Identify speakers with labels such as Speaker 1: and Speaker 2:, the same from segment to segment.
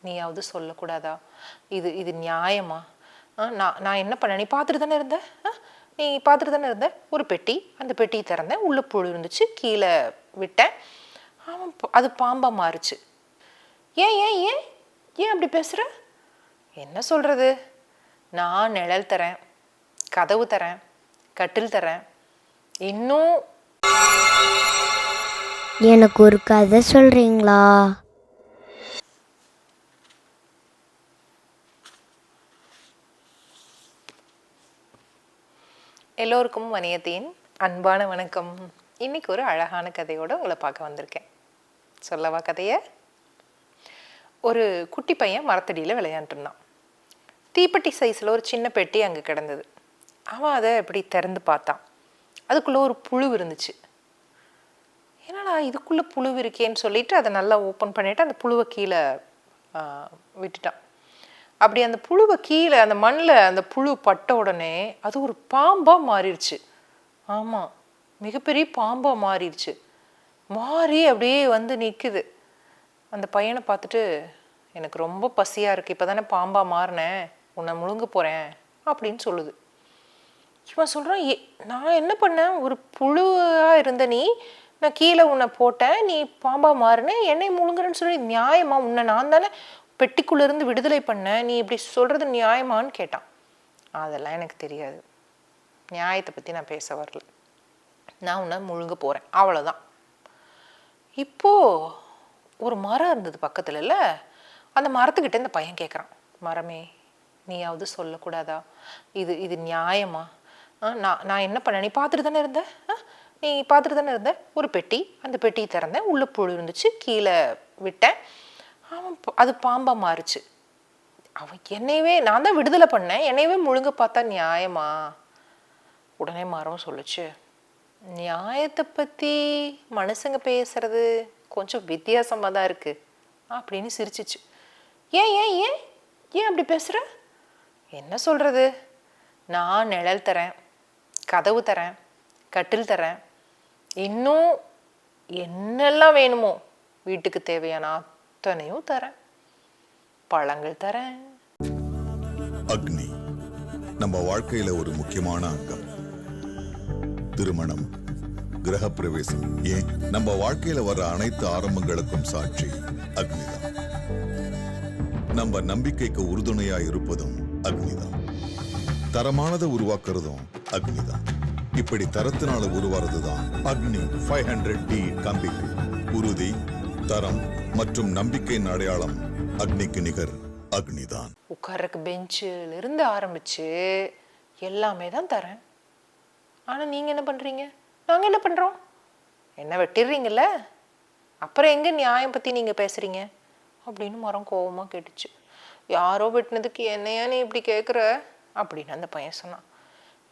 Speaker 1: நீயாவது சொல்லக்கூடாதா? இது இது நியாயமா? நான் என்ன பண்ணேன்? நீ பார்த்துட்டு தானே இருந்த? நீ பார்த்துட்டு தானே இருந்த? ஒரு பெட்டி, அந்த பெட்டியை திறந்தேன், உள்ளே புழு இருந்துச்சு, கீழே விட்டேன், அது பாம்பாக மாறுச்சு. ஏன் ஏன் ஏன் ஏன் அப்படி பேசுகிற? என்ன சொல்கிறது? நான் நிழல் தரேன், கதவு தரேன், கட்டில் தரேன், இன்னும்
Speaker 2: எனக்கு ஒரு கதை சொல்கிறீங்களா?
Speaker 1: எல்லோருக்கும் வணியத்தின் அன்பான வணக்கம். இன்னைக்கு ஒரு அழகான கதையோடு உங்களை பார்க்க வந்திருக்கேன். சொல்லவா கதையை? ஒரு குட்டி பையன் மரத்தடியில் விளையாண்டுருந்தான். தீப்பெட்டி சைஸில் ஒரு சின்ன பெட்டி அங்கே கிடந்தது. அவன் அதை இப்படி திறந்து பார்த்தான். அதுக்குள்ளே ஒரு புழு இருந்துச்சு. என்னடா இதுக்குள்ளே புழு இருக்கேன்னு சொல்லிட்டு அதை நல்லா ஓப்பன் பண்ணிவிட்டு அந்த புழுவை கீழே விட்டுட்டான். அப்படி அந்த புழுவை கீழே அந்த மண்ணில் அந்த புழு பட்ட உடனே அது ஒரு பாம்பாக மாறிடுச்சு. ஆமாம், மிகப்பெரிய பாம்பாக மாறிடுச்சு. மாறி அப்படியே வந்து நிற்குது. அந்த பையனை பார்த்துட்டு, எனக்கு ரொம்ப பசியாக இருக்குது, இப்போ தானே பாம்பாக மாறினேன், உன்னை முழுங்க போகிறேன் அப்படின்னு சொல்லுது. இவன் சொல்கிறான், நான் என்ன பண்ணேன்? ஒரு புழுவாக இருந்த நீ, நான் கீழே உன்னை போட்டேன், நீ பாம்பாக மாறினேன், என்னை முழுங்குறேன்னு சொல்லி நியாயமா? உன்னை நான் தானே பெட்டிக்குள்ளேருந்து விடுதலை பண்ணேன், நீ இப்படி சொல்கிறது நியாயமான்னு கேட்டான். அதெல்லாம் எனக்கு தெரியாது, நியாயத்தை பற்றி நான் பேச வரல, நான் உன்னை முழுங்க போகிறேன், அவ்வளோதான். இப்போது ஒரு மரம் இருந்தது பக்கத்தில். இல்லை, அந்த மரத்துக்கிட்ட இந்த பையன் கேட்குறான், மரமே நீயாவது சொல்லக்கூடாதா? இது இது நியாயமா? நான் என்ன பண்ணேன்? நீ பார்த்துட்டு தானே இருந்த? நீ பார்த்துட்டு தானே இருந்த? ஒரு பெட்டி, அந்த பெட்டியை திறந்தேன், உள்ளே புழு இருந்துச்சு, கீழே விட்டேன், அது பாம்பாக மாறுச்சு. அவன் என்னையவே, நான் தான் விடுதலை பண்ணேன், என்னையவே முழுங்க பார்த்தா நியாயமா? உடனே மரம் சொல்லுச்சு, நியாயத்தை பற்றி மனுஷங்க பேசுறது கொஞ்சம் வித்தியாசமாக தான் இருக்குது அப்படின்னு சிரிச்சிச்சு. ஏன் ஏன் ஏன் ஏன் அப்படி பேசுகிற? என்ன சொல்கிறது? நான் நிழல் தரேன், கதவு தரேன், கட்டில் தரேன், இன்னும் என்னெல்லாம் வேணுமோ வீட்டுக்கு தேவையான அத்தனையும் தரேன், பழங்கள் தரேன்.
Speaker 3: அக்னி நம்ம வாழ்க்கையில ஒரு முக்கியமான அங்கம். திருமணம், கிரகப்பிரவேசம், ஏன் நம்ம வாழ்க்கையில வர அனைத்து ஆரம்பங்களுக்கும் சாட்சி அக்னிதான். நம்ம நம்பிக்கைக்கு உறுதுணையா இருப்பதும் அக்னிதான். தரமானதை உருவாக்குறதும் அக்னிதான். இப்படி தரத்தினால உருவாறதுதான் அக்னி 500D கம்பிகள். உறுதி, தரம் மற்றும் நம்பிக்கையின் அடையாளம் அக்னிக்கு நிகர் அக்னிதான்.
Speaker 1: உட்கார்றக்கு பெஞ்சில் இருந்து ஆரம்பிச்சு எல்லாமே தான் தரேன். ஆனால் நீங்கள் என்ன பண்ணுறீங்க? நாங்கள் என்ன பண்ணுறோம்? என்ன வெட்டிடுறீங்கல்ல, அப்புறம் எங்கே நியாயம் பற்றி நீங்கள் பேசுகிறீங்க அப்படின்னு மரம் கோபமாக கேட்டுச்சு. யாரோ வெட்டினதுக்கு என்னையா நீ இப்படி கேட்குற அப்படின்னு அந்த பையன் சொன்னான்.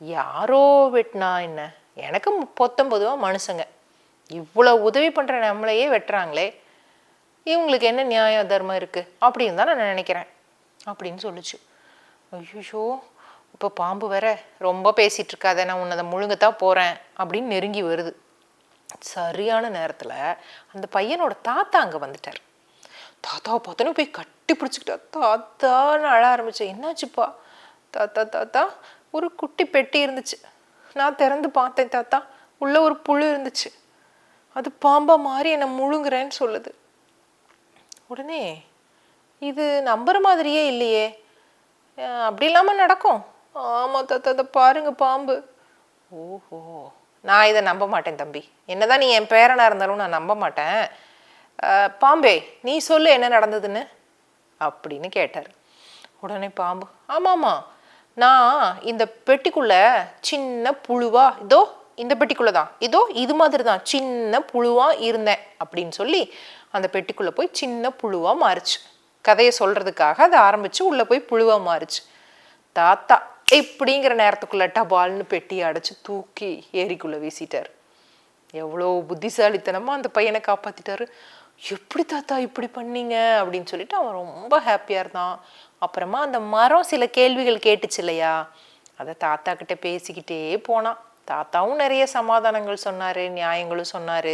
Speaker 1: யாரோ வெட்டினா என்ன, எனக்கு 19 மனுஷங்க இவ்வளோ உதவி பண்ணுற நம்மளையே வெட்டுறாங்களே, இவங்களுக்கு என்ன நியாய தர்மம் இருக்குது அப்படின்னு தான் நான் நினைக்கிறேன் அப்படின்னு சொல்லிச்சு. ஐயோ, இப்போ பாம்பு வேற, ரொம்ப பேசிகிட்டு இருக்காத, நான் உன்னை முழுங்கத்தான் போகிறேன் அப்படின்னு நெருங்கி வருது. சரியான நேரத்தில் அந்த பையனோட தாத்தா அங்கே வந்துட்டார். தாத்தாவை பார்த்தோன்னு போய் கட்டி பிடிச்சிக்கிட்டா. தாத்தான்னு அழ ஆரம்பித்தேன். என்னாச்சுப்பா? தாத்தா தாத்தா, ஒரு குட்டி பெட்டி இருந்துச்சு, நான் திறந்து பார்த்தேன் தாத்தா, உள்ளே ஒரு புழு இருந்துச்சு, அது பாம்பா மாறி என்னை முழுங்குறேன்னு சொல்லுது. உடனே இது நம்புற மாதிரியே இல்லையே, அப்படி இல்லாமல் நடக்கும்? ஆமாம் தாத்தா, அதை பாருங்க பாம்பு. ஓஹோ, நான் இதை நம்ப மாட்டேன் தம்பி, என்னதான் நீ என் பேரனாக இருந்தாலும் நான் நம்ப மாட்டேன். பாம்பே, நீ சொல்லு என்ன நடந்ததுன்னு அப்படின்னு கேட்டார். உடனே பாம்பு, ஆமாம்மா, நான் இந்த பெட்டிக்குள்ள சின்ன புழுவா, இதோ இந்த பெட்டிக்குள்ள தான், இதோ இது மாதிரி தான் சின்ன புழுவா இருந்தேன் அப்படின்னு சொல்லி அந்த பெட்டிக்குள்ள போய் சின்ன புழுவா மாறுச்சு. கதையை சொல்றதுக்காக அதை ஆரம்பிச்சு உள்ள போய் புழுவா மாறுச்சு. தாத்தா இப்படிங்கிற நேரத்துக்குள்ள டபால்னு பெட்டியை அடைச்சு தூக்கி ஏரிக்குள்ள வீசிட்டார். எவ்வளோ புத்திசாலித்தனமா அந்த பையனை காப்பாத்திட்டாரு. எப்படி தாத்தா இப்படி பண்ணீங்க அப்படின்னு சொல்லிட்டு அவன் ரொம்ப ஹாப்பியா இருந்தான். அப்புறமா அந்த மரம் சில கேள்விகள் கேட்டுச்சு இல்லையா, அதை தாத்தா கிட்ட பேசிக்கிட்டே போனான். தாத்தாவும் நிறைய சமாதானங்கள் சொன்னாரு, நியாயங்களும் சொன்னாரு,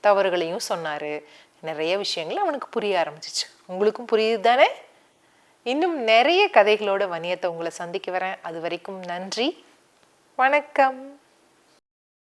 Speaker 1: தவறுகளையும் சொன்னாரு. நிறைய விஷயங்கள் அவனுக்கு புரிய ஆரம்பிச்சிச்சு. உங்களுக்கும் புரியுது தானே? இன்னும் நிறைய கதைகளோட வணியத்தை உங்களை சந்திக்க வரேன். அது வரைக்கும் நன்றி, வணக்கம்.